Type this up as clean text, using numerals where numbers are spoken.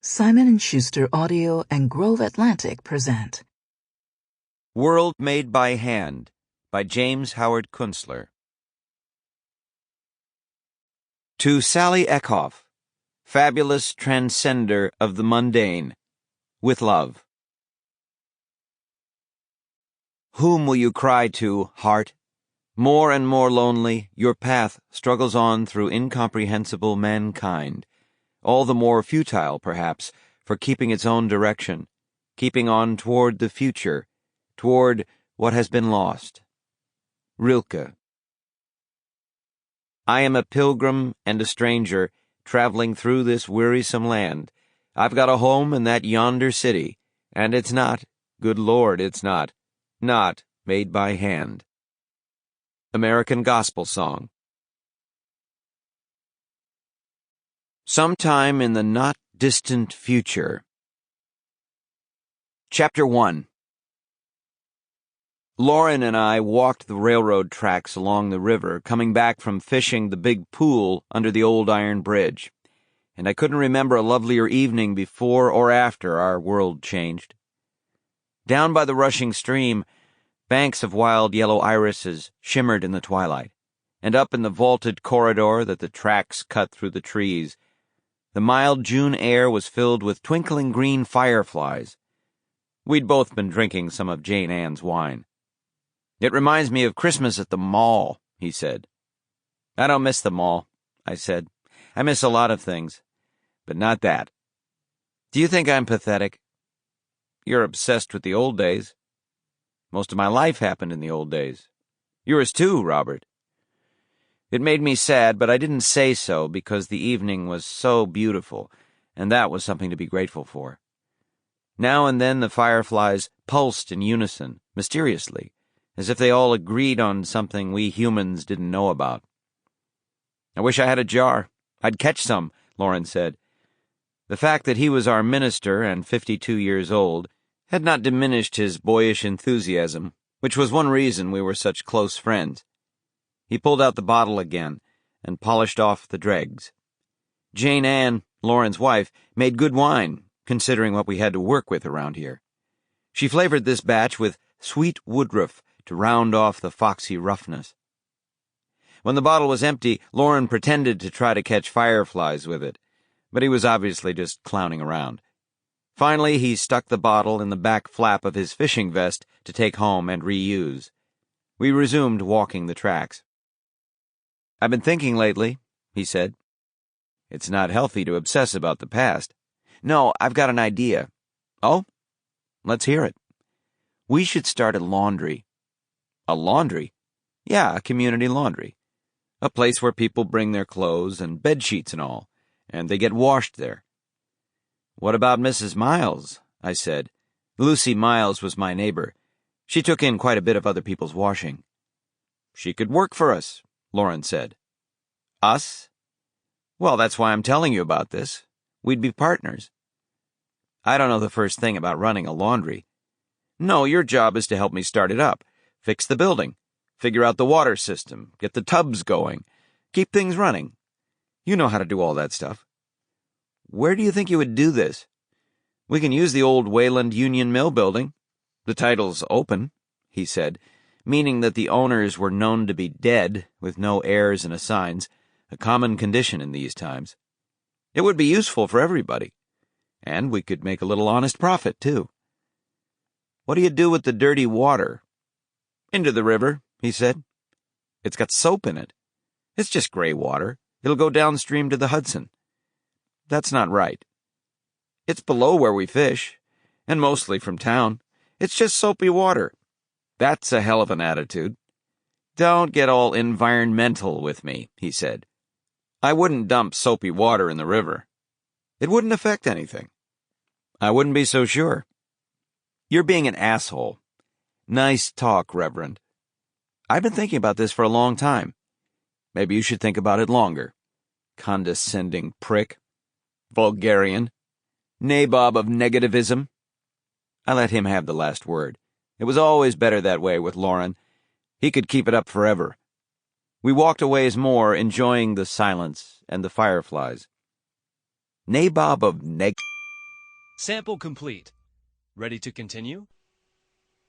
Simon & Schuster Audio and Grove Atlantic present World Made by Hand by James Howard Kunstler. To Sally Eckhoff, fabulous transcender of the mundane, with love. Whom will you cry to, heart? More and more lonely, your path struggles on through incomprehensible mankind, all the more futile, perhaps, for keeping its own direction, keeping on toward the future, toward what has been lost. Rilke. I am a pilgrim and a stranger, traveling through this wearisome land. I've got a home in that yonder city, and it's not, good Lord, it's not made by hand. American Gospel Song. Sometime in the not-distant future. Chapter 1. Lauren and I walked the railroad tracks along the river, coming back from fishing the big pool under the old iron bridge, and I couldn't remember a lovelier evening before or after our world changed. Down by the rushing stream, banks of wild yellow irises shimmered in the twilight, and up in the vaulted corridor that the tracks cut through the trees, the mild June air was filled with twinkling green fireflies. We'd both been drinking some of Jane Ann's wine. It reminds me of Christmas at the mall, he said. I don't miss the mall, I said. I miss a lot of things, but not that. Do you think I'm pathetic? You're obsessed with the old days. Most of my life happened in the old days. Yours too, Robert. It made me sad, but I didn't say so because the evening was so beautiful, and that was something to be grateful for. Now and then the fireflies pulsed in unison, mysteriously, as if they all agreed on something we humans didn't know about. I wish I had a jar. I'd catch some, Lauren said. The fact that he was our minister and 52 years old had not diminished his boyish enthusiasm, which was one reason we were such close friends. He pulled out the bottle again and polished off the dregs. Jane Ann, Lauren's wife, made good wine, considering what we had to work with around here. She flavored this batch with sweet woodruff to round off the foxy roughness. When the bottle was empty, Lauren pretended to try to catch fireflies with it, but he was obviously just clowning around. Finally, he stuck the bottle in the back flap of his fishing vest to take home and reuse. We resumed walking the tracks. I've been thinking lately, he said. It's not healthy to obsess about the past. No, I've got an idea. Oh? Let's hear it. We should start a laundry. A laundry? Yeah, a community laundry. A place where people bring their clothes and bed sheets and all, and they get washed there. What about Mrs. Miles? I said. Lucy Miles was my neighbor. She took in quite a bit of other people's washing. She could work for us, Lauren said. Us? Well, that's why I'm telling you about this. We'd be partners. I don't know the first thing about running a laundry. No, your job is to help me start it up, fix the building, figure out the water system, get the tubs going, keep things running. You know how to do all that stuff. Where do you think you would do this? We can use the old Wayland Union Mill building. The title's open, he said, meaning that the owners were known to be dead, with no heirs and assigns, a common condition in these times. It would be useful for everybody, and we could make a little honest profit, too. What do you do with the dirty water? Into the river, he said. It's got soap in it. It's just gray water. It'll go downstream to the Hudson. That's not right. It's below where we fish, and mostly from town. It's just soapy water. That's a hell of an attitude. Don't get all environmental with me, he said. I wouldn't dump soapy water in the river. It wouldn't affect anything. I wouldn't be so sure. You're being an asshole. Nice talk, Reverend. I've been thinking about this for a long time. Maybe you should think about it longer. Condescending prick. Vulgarian. Nabob of negativism. I let him have the last word. It was always better that way with Lauren. He could keep it up forever. We walked a ways more, enjoying the silence and the fireflies. Nabob of Sample complete. Ready to continue?